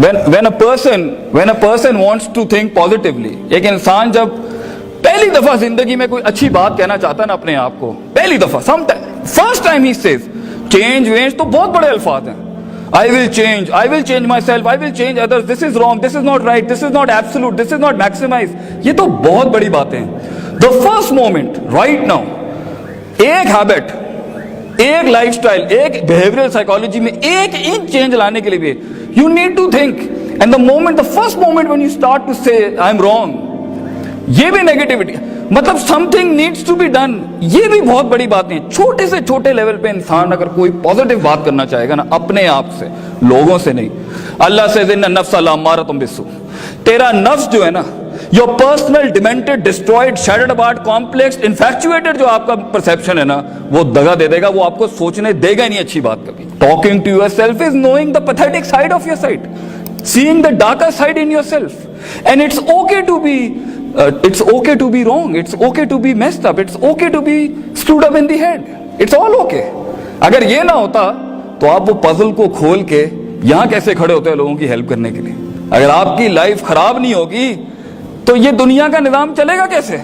when a person wants to think positively, एक इंसान जब पहली दफा जिंदगी में कोई अच्छी बात कहना चाहता है ना अपने आप को, पहली दफा, फर्स्ट टाइम ही सेज चेंज वेंज, तो बहुत बड़े अल्फाज हैं. I will change myself, I will change others, this is wrong, this is not right, this is not absolute, this is not maximized. ये तो बहुत बड़ी बातें हैं. The first moment, right now, एक हैबिट, एक लाइफस्टाइल, एक बिहेवियरल साइकोलॉजी में एक इंच चेंज लाने के लिए भी you need to think. And the first moment when you start to say I am wrong, ये भी नेगेटिविटी, मतलब something needs to be done. ये भी बहुत बड़ी बात है. छोटे से छोटे लेवल पे इंसान अगर कोई पॉजिटिव बात करना चाहेगा ना, अपने आप से, लोगों से नहीं. अल्लाह से इन्ना नफ्स लअम्मारतुम बिस्सू, तेरा नफ्स जो है ना, your personal demented, destroyed, shattered apart, complex, infatuated जो आपका परसेप्शन है ना, वो दगा दे देगा. वो आपको सोचने देगा ही नहीं अच्छी बात कभी. Talking to yourself is knowing the pathetic side of your side, seeing the darker side in yourself, and it's okay to be wrong, it's okay to be messed up, it's okay to be screwed up in the head, it's all okay. अगर ये ना होता तो आप वो puzzle को खोल के यहां कैसे खड़े होते हैं लोगों की हेल्प करने के लिए? अगर आपकी लाइफ खराब नहीं होगी तो ये दुनिया का निजाम चलेगा कैसे?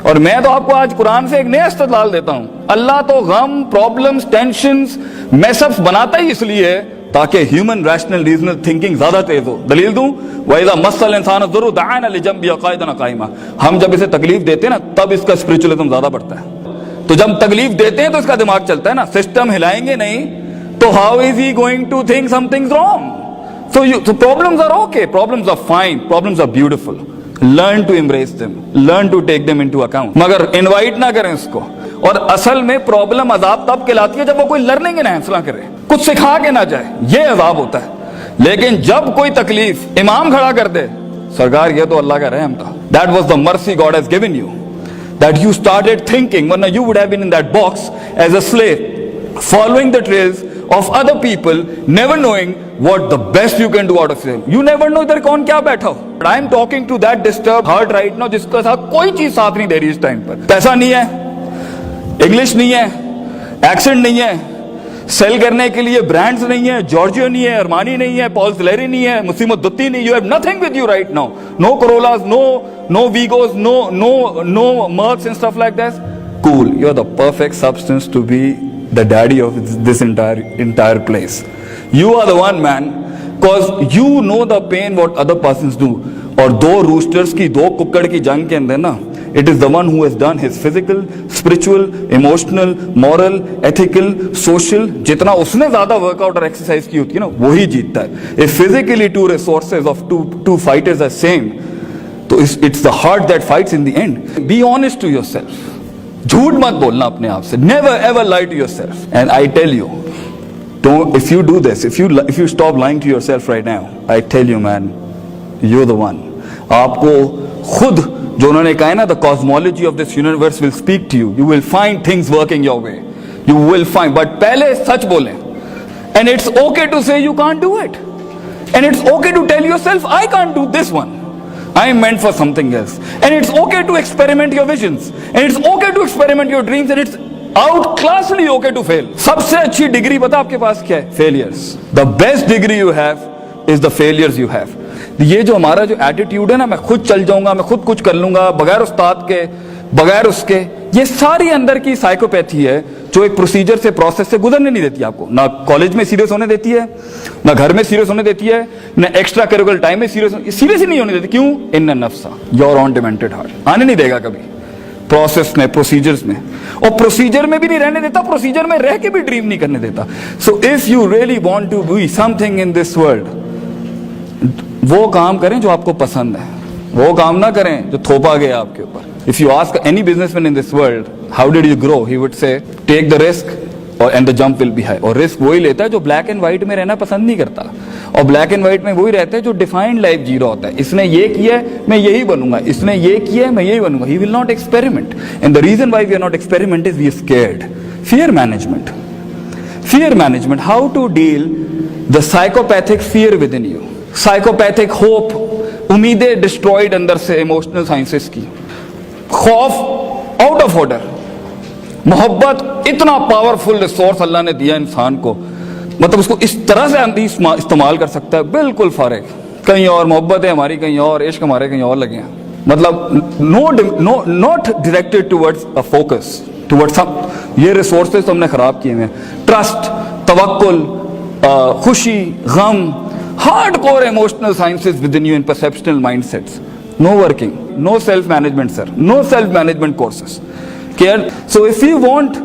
और मैं तो आपको आज कुरान से एक नया इस्तेदलाल देता हूं. अल्लाह तो गम, प्रॉब्लम्स, टेंशंस, मेसअप्स बनाता ही इसलिए है ताकि ह्यूमन रैशनल रीजनल थिंकिंग ज्यादा तेज हो. दलील दूं, वइज़ा मस्सल इंसान ज़ुर्रु दअना लिजंबि क़ाइदन क़ाइमा. हम जब इसे तकलीफ देते हैं ना, तब इसका स्पिरिचुअलिज्म ज्यादा बढ़ता है. तो जब तकलीफ देते हैं तो इसका दिमाग चलता है ना. सिस्टम हिलाएंगे नहीं तो how is he going to think something wrong? So problems are okay, problems are fine, problems are beautiful. Learn to embrace them, learn to take them into account. मगर इनवाइट ना करें इसको. और असल में प्रॉब्लम अजाब तब कहलाती है जब वो कोई लर्निंग एनहांस ना करे, कुछ सिखा के ना जाए, ये अजाब होता है. लेकिन जब कोई तकलीफ इमाम खड़ा कर दे, सरकार ये तो अल्लाह का रहम था. That was the mercy God has given you, that you started thinking, वरना you would have been in that box as a slave, following the trails of other people, never knowing what the best you can do out of them. You never know इधर कौन क्या बैठा हो. I am talking to that disturbed heart right now, जिसके साथ कोई चीज साथ नहीं दे रही इस टाइम पर. पैसा नहीं है, इंग्लिश नहीं है, एक्सेंट नहीं है, सेल करने के लिए ब्रांड्स नहीं है, जॉर्जियो नहीं है, अरमानी नहीं है, पॉल सिलेरी नहीं है, मुसीमत दुत्ती नहीं. You have nothing with you right now. No Corollas, no Vigos, no Mercs and stuff like that. Cool, you are the perfect substance to be the daddy of this entire place. You are the one, man, because you know the pain what other persons do. और दो roosters की, दो कुक्कड़ की जंग के अंदर ना, it is the one who has done his physical, spiritual, emotional, moral, ethical, social, जितना उसने ज्यादा वर्कआउट और एक्सरसाइज की होती है ना, वही जीतता है. If physically two resources of two fighters are same, तो it's the heart that fights in the end. Be honest to yourself. झूठ मत बोलना अपने आप से. Never ever lie to yourself. And I tell you, if you do this, if you stop lying to yourself right now, I tell you, man, you're the one. आपको खुद जो उन्होंने कहा है ना, the cosmology of this universe will speak to you. You will find things working your way. You will find. But पहले सच बोलें. And it's okay to say you can't do it. And it's okay to tell yourself, I can't do this one. I am meant for something else. And it's okay to experiment your visions. And it's okay to experiment your dreams. And it's outclassly okay to fail. सबसे अच्छी degree पता आपके पास क्या है? Failures. The best degree you have is the failures you have. ये जो हमारा जो एटीट्यूड है ना, मैं खुद चल जाऊंगा, मैं खुद कुछ कर लूंगा, बगैर उस्ताद के, बगैर उसके, ये सारी अंदर की साइकोपैथी है जो एक प्रोसीजर से, प्रोसेस से गुजरने नहीं देती आपको. ना कॉलेज में सीरियस होने देती है, ना घर में सीरियस होने देती है, ना एक्स्ट्रा करिकुलर टाइम में सीरियस ही नहीं होने देती. क्यों? इन्न नफ्सा, योर ऑन डिमेंटेड हार्ट. आने नहीं देगा कभी प्रोसेस में, प्रोसीजर्स में. और प्रोसीजर में भी नहीं रहने देता, प्रोसीजर में रह के भी ड्रीम नहीं करने देता. So if you really want to be something in this world, वो काम करें जो आपको पसंद है, वो काम ना करें जो थोपा गया आपके ऊपर. If you ask any businessman in this world, how did you grow? He would say, take the risk and the jump will be high. और रिस्क वही लेता है जो ब्लैक एंड व्हाइट में रहना पसंद नहीं करता. और ब्लैक एंड व्हाइट में वही रहता है जो डिफाइंड लाइफ जी रहा होता है. इसने ये किया है, मैं यही बनूंगा. इसने ये किया है, मैं यही बनूंगा. He will not experiment. And the reason why we are not experiment is we are scared. Fear management. Fear management. How to deal the psychopathic fear within you. Psychopathic hope, उम्मीदें डिस्ट्रॉयड अंदर से, emotional sciences की. खौफ out of order. मोहब्बत इतना powerful resource अल्लाह ने दिया इंसान को मतलब उसको इस तरह से आंधी इस्तेमाल कर सकता है, बिल्कुल फारिग। कहीं और मोहब्बत है हमारी, कहीं और इश्क हमारे कहीं और लगे हैं। मतलब not directed towards a focus towards some. ये रिसोर्सेज तो हमने खराब किए हैं। ट्रस्ट, तवक्कुल, खुशी, गम, hardcore emotional sciences within you in perceptional mindsets, no working, no self management sir, no self management courses care. So if you want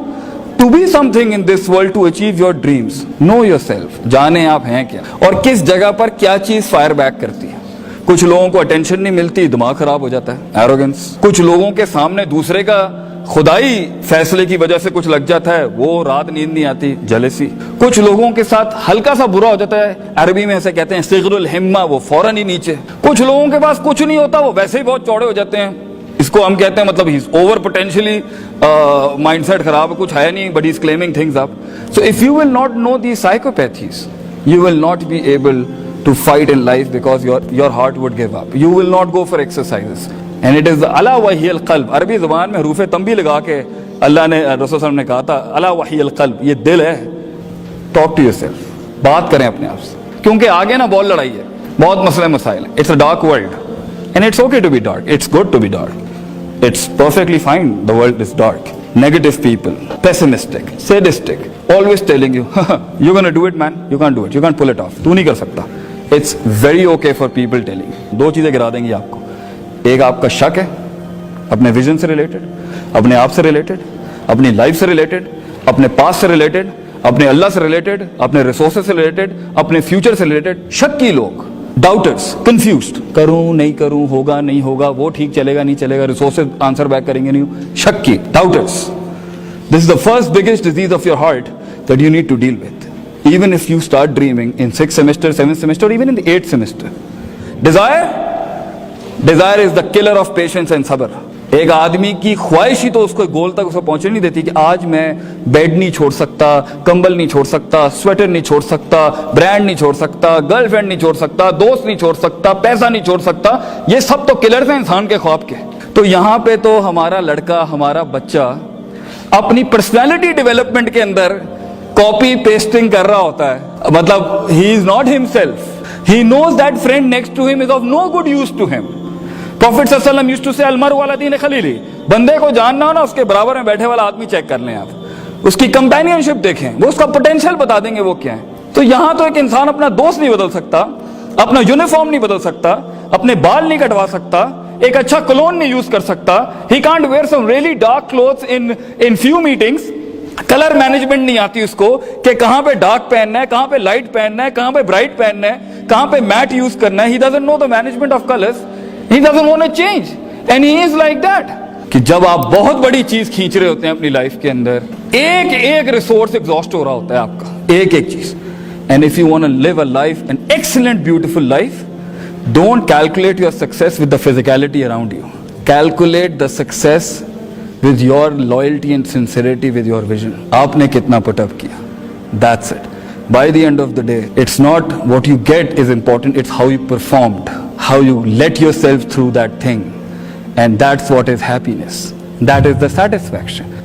to be something in this world, to achieve your dreams, know yourself, जाने आप हैं क्या और किस जगह पर क्या चीज फायर बैक करती है। कुछ लोगों को अटेंशन नहीं मिलती, दिमाग खराब हो जाता है, एरोगेंस। कुछ लोगों के सामने दूसरे का खुदाई फैसले की वजह से कुछ लग जाता है, वो रात नींद नहीं आती, जेलसी। कुछ लोगों के साथ हल्का सा बुरा हो जाता है, अरबी में ऐसे कहते हैं सिगरुल हिम्मा, वो फौरन ही नीचे। कुछ लोगों के पास कुछ नहीं होता, वो वैसे ही बहुत चौड़े हो जाते हैं, इसको हम कहते हैं मतलब ही ओवर पोटेंशियली माइंडसेट खराब है, कुछ है नहीं, but he is claiming things up. So if you will not know the psychopathies, you will not be able to fight in life because your heart would give up. You will not go for exercises and it is अला वहियल क़ल्ब। अरबी जुबान में हरूफ तंबी लगा के अल्लाह ने, रसूल सल्लल्लाहु अलैहि वसल्लम ने कहा था अला वहियल क़ल्ब, ये दिल है। टॉक टू योरसेल्फ, बात करें अपने आप से, क्योंकि आगे ना बहुत लड़ाई है, बहुत मसले मसाइल है। It's a dark world and it's okay to be dark, it's good to be dark, it's perfectly fine. The world is dark. Negative people, pessimistic, sadistic, always telling you you're going to do it man, you can't do it, you can't pull it off, तू नहीं कर सकता। It's very okay for people telling you। दो चीजें गिरा देंगी आपको, एक आपका शक है अपने विजन से रिलेटेड, अपने आप से रिलेटेड, अपनी लाइफ से रिलेटेड, अपने पास्ट से रिलेटेड, अपने अल्लाह से रिलेटेड, अपने रिसोर्सेज से रिलेटेड, अपने फ्यूचर से रिलेटेड। शक्की लोग, डाउटर्स, कंफ्यूज्ड, करूं नहीं करूं, होगा नहीं होगा, वो ठीक चलेगा नहीं चलेगा, रिसोर्सेज आंसर बैक करेंगे नहीं, शक्की, doubters. This is the first biggest disease of your heart that you need to deal with, even if you start dreaming in 6th semester, 7th semester, even in the 8th semester। Desire is the killer of patience and सब्र। एक आदमी की ख्वाहिश ही तो उसको गोल तक उसको पहुंचने नहीं देती कि आज मैं बेड नहीं छोड़ सकता, कंबल नहीं छोड़ सकता, स्वेटर नहीं छोड़ सकता, ब्रांड नहीं छोड़ सकता, गर्लफ्रेंड नहीं छोड़ सकता, दोस्त नहीं छोड़ सकता, पैसा नहीं छोड़ सकता। ये सब तो किलर्स हैं इंसान के ख्वाब के। तो यहां पे तो हमारा लड़का, हमारा बच्चा अपनी पर्सनैलिटी डेवलपमेंट के अंदर कॉपी पेस्टिंग कर रहा होता है। मतलब he is not himself, he knows that friend next to him is of no good use to him. Prophet सल्लल्लाहु अलैहि वसल्लम यूज्ड टू से अलमरउ अला दीन खलीली। बंदे को जानना हो ना, उसके बराबर में बैठे वाला आदमी चेक कर लें आप, उसकी कंपेनियनशिप देखें, वो उसका पोटेंशियल बता देंगे वो क्या है। तो यहां तो एक इंसान अपना दोस्त नहीं बदल सकता, अपना यूनिफॉर्म नहीं बदल सकता, अपने बाल नहीं कटवा सकता, एक अच्छा कलोन नहीं यूज कर सकता, he can't wear some really dark clothes in few meetings. Colour management नहीं आती उसको कि कहां पे डार्क पहनना है, कहां पे लाइट पहनना है, कहां पे ब्राइट पहनना है, कहां पे मैट यूज करना है। He doesn't know the management of colours, he doesn't want to change and he is like that। कि जब आप बहुत बड़ी चीज खींच रहे होते हैं अपनी लाइफ के अंदर, एक एक रिसोर्स एग्जॉस्ट हो रहा होता है आपका, एक एक चीज। And if you want to live a life, an excellent beautiful life, don't calculate your success with the physicality around you, calculate the success with your loyalty and sincerity with your vision. आपने कितना put up किया, that's it. By the end of the day, it's not what you get is important, it's how you performed, how you let yourself through that thing, and that's what is happiness, that is the satisfaction.